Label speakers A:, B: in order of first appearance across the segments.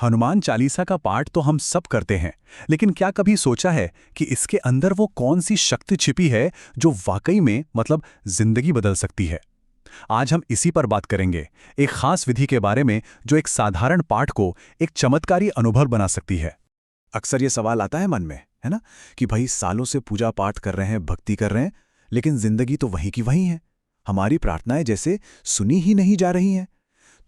A: हनुमान चालीसा का पाठ तो हम सब करते हैं, लेकिन क्या कभी सोचा है कि इसके अंदर वो कौन सी शक्ति छिपी है जो वाकई में जिंदगी बदल सकती है। आज हम इसी पर बात करेंगे, एक खास विधि के बारे में जो एक साधारण पाठ को एक चमत्कारी अनुभव बना सकती है। अक्सर ये सवाल आता है मन में, है ना, कि भाई सालों से पूजा पाठ कर रहे हैं, भक्ति कर रहे हैं, लेकिन जिंदगी तो वहीं की वहीं है। हमारी प्रार्थनाएं जैसे सुनी ही नहीं जा रही हैं।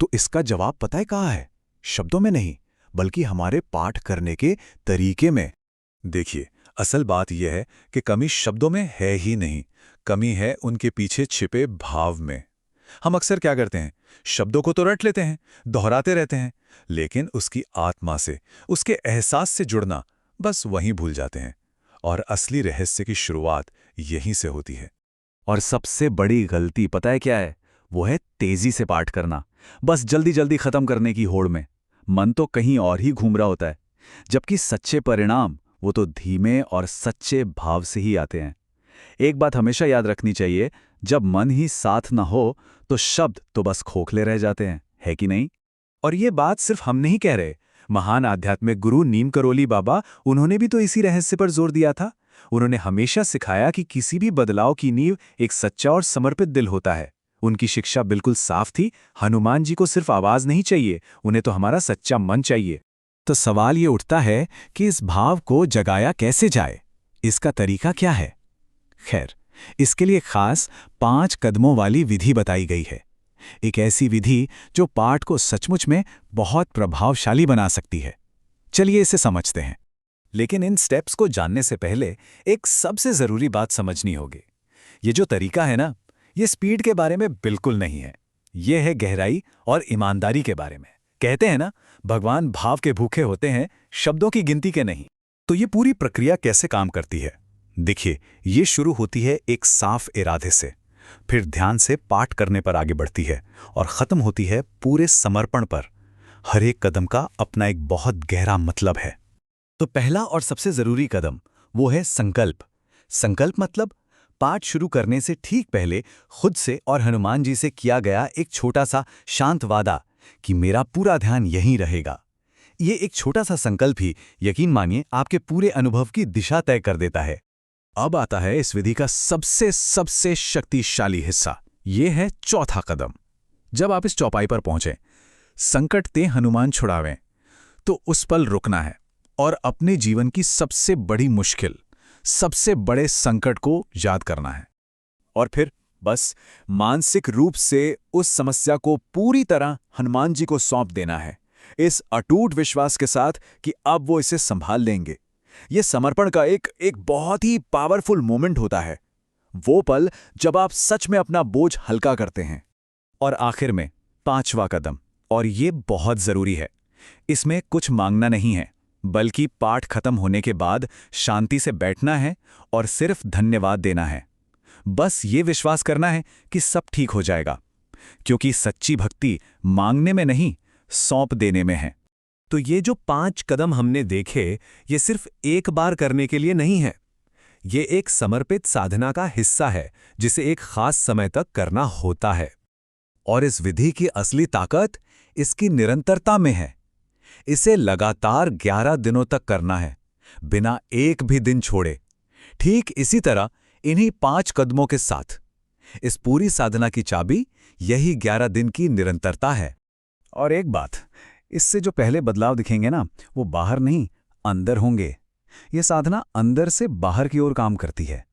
A: तो इसका जवाब पता है कहाँ है? शब्दों में नहीं, बल्कि हमारे पाठ करने के तरीके में। देखिए, असल बात यह है कि कमी शब्दों में है ही नहीं, कमी है उनके पीछे छिपे भाव में। हम अक्सर क्या करते हैं, शब्दों को तो रट लेते हैं, दोहराते रहते हैं, लेकिन उसकी आत्मा से, उसके एहसास से जुड़ना बस वहीं भूल जाते हैं। और असली रहस्य की शुरुआत यहीं से होती है।
B: और सबसे बड़ी गलती पता है क्या है? वो है तेजी से पाठ करना, बस जल्दी जल्दी खत्म करने की होड़ में। मन तो कहीं और ही घूम रहा होता है, जबकि सच्चे परिणाम वो तो धीमे और सच्चे भाव से ही आते हैं। एक बात हमेशा याद रखनी चाहिए, जब मन ही साथ न हो तो शब्द तो बस खोखले रह जाते हैं, है कि नहीं?
A: और ये बात सिर्फ हम नहीं कह रहे, महान आध्यात्मिक गुरु नीम करोली बाबा, उन्होंने भी तो इसी रहस्य पर जोर दिया था। उन्होंने हमेशा सिखाया कि किसी भी बदलाव की नींव एक सच्चा और समर्पित दिल होता है। उनकी शिक्षा बिल्कुल साफ थी, हनुमान जी को सिर्फ आवाज नहीं चाहिए, उन्हें तो हमारा सच्चा मन चाहिए। तो सवाल ये उठता है कि इस भाव को जगाया कैसे जाए, इसका तरीका क्या है? खैर, इसके लिए खास 5 कदमों वाली विधि बताई गई है। एक ऐसी विधि जो पाठ को सचमुच में बहुत प्रभावशाली बना सकती है। चलिए इसे समझते हैं। लेकिन इन स्टेप्स को जानने से पहले एक सबसे जरूरी बात समझनी होगी। ये जो तरीका है ना, ये स्पीड के बारे में बिल्कुल नहीं है। ये है गहराई और ईमानदारी के बारे में। कहते हैं ना, भगवान भाव के भूखे होते हैं, शब्दों की गिनती के नहीं। तो ये पूरी प्रक्रिया कैसे काम करती है? देखिए, ये शुरू होती है एक साफ इरादे से, फिर ध्यान से पाठ करने पर आगे बढ़ती है और खत्म होती है पूरे समर्पण पर। हर एक कदम का अपना एक बहुत गहरा मतलब है। तो पहला और सबसे जरूरी कदम वो है संकल्प। संकल्प मतलब पाठ शुरू करने से ठीक पहले खुद से और हनुमान जी से किया गया एक छोटा सा शांत वादा कि मेरा पूरा ध्यान यहीं रहेगा। ये एक छोटा सा संकल्प ही, यकीन मानिए, आपके पूरे अनुभव की दिशा तय कर देता है। अब आता है इस विधि का सबसे शक्तिशाली हिस्सा। ये है चौथा कदम। जब आप इस चौपाई पर पहुंचे, संकट ते हनुमान छुड़ावें, तो उस पल रुकना है और अपने जीवन की सबसे बड़ी मुश्किल, सबसे बड़े संकट को याद करना है। और फिर बस मानसिक रूप से उस समस्या को पूरी तरह हनुमान जी को सौंप देना है, इस अटूट विश्वास के साथ कि अब वो इसे संभाल लेंगे। ये समर्पण का एक बहुत ही पावरफुल मोमेंट होता है, वो पल जब आप सच में अपना बोझ हल्का करते हैं। और आखिर में 5वां कदम, और ये बहुत जरूरी है। इसमें कुछ मांगना नहीं है, बल्कि पाठ खत्म होने के बाद शांति से बैठना है और सिर्फ धन्यवाद देना है। बस ये विश्वास करना है कि सब ठीक हो जाएगा, क्योंकि सच्ची भक्ति मांगने में नहीं, सौंप देने में है। तो ये जो 5 कदम हमने देखे, ये सिर्फ एक बार करने के लिए नहीं है। ये एक समर्पित साधना का हिस्सा है, जिसे एक खास समय तक करना होता है। और इस विधि की असली ताकत इसकी निरंतरता में है। इसे लगातार 11 दिनों तक करना है, बिना एक भी दिन छोड़े। ठीक इसी तरह इन्हीं 5 कदमों के साथ इस पूरी साधना की चाबी यही 11 दिन की निरंतरता है। और एक बात, इससे जो पहले बदलाव दिखेंगे ना, वो बाहर नहीं, अंदर होंगे। ये साधना अंदर से बाहर की ओर काम करती है।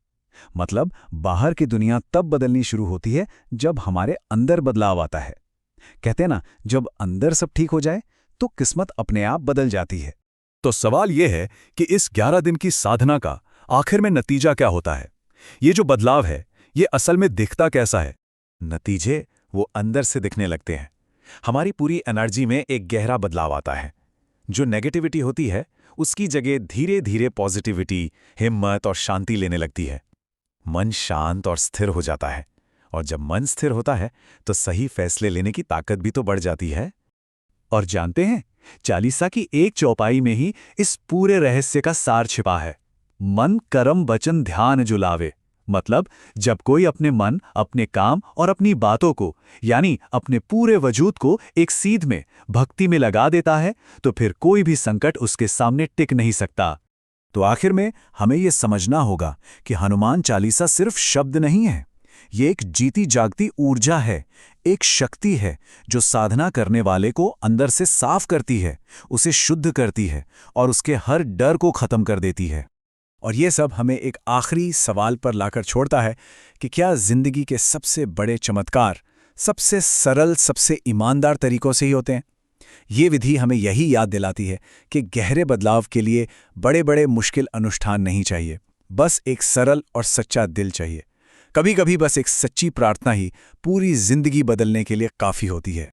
A: मतलब बाहर की दुनिया तब बदलनी शुरू होती है जब हमारे अंदर बदलाव आता है। कहते हैं ना, जब अंदर सब ठीक हो जाए तो किस्मत अपने आप बदल जाती है। तो सवाल यह है कि इस 11 दिन की साधना का आखिर में नतीजा क्या होता है? ये जो बदलाव है, ये असल में दिखता कैसा है? नतीजे वो अंदर से दिखने लगते हैं। हमारी पूरी एनर्जी में एक गहरा बदलाव आता है। जो नेगेटिविटी होती है, उसकी जगह धीरे धीरे पॉजिटिविटी, हिम्मत और शांति लेने लगती है। मन शांत और स्थिर हो जाता है, और जब मन स्थिर होता है तो सही फैसले लेने की ताकत भी तो बढ़ जाती है। और जानते हैं, चालीसा की एक चौपाई में ही इस पूरे रहस्य का सार छिपा है। मन कर्म वचन ध्यान जो लावे, मतलब जब कोई अपने मन, अपने काम और अपनी बातों को यानी अपने पूरे वजूद को एक सीध में, भक्ति में लगा देता है, तो फिर कोई भी संकट उसके सामने टिक नहीं सकता।
B: तो आखिर में हमें यह समझना होगा कि हनुमान चालीसा सिर्फ शब्द नहीं है, ये एक जीती जागती ऊर्जा है, एक शक्ति है जो साधना करने वाले को अंदर से साफ करती है, उसे शुद्ध करती है और उसके हर डर को खत्म कर देती है।
A: और ये सब हमें एक आखिरी सवाल पर लाकर छोड़ता है कि क्या जिंदगी के सबसे बड़े चमत्कार सबसे सरल, सबसे ईमानदार तरीकों से ही होते हैं? ये विधि हमें यही याद दिलाती है कि गहरे बदलाव के लिए बड़े बड़े मुश्किल अनुष्ठान नहीं चाहिए, बस एक सरल और सच्चा दिल चाहिए। कभी कभी बस एक सच्ची प्रार्थना ही पूरी जिंदगी बदलने के लिए काफ़ी होती है।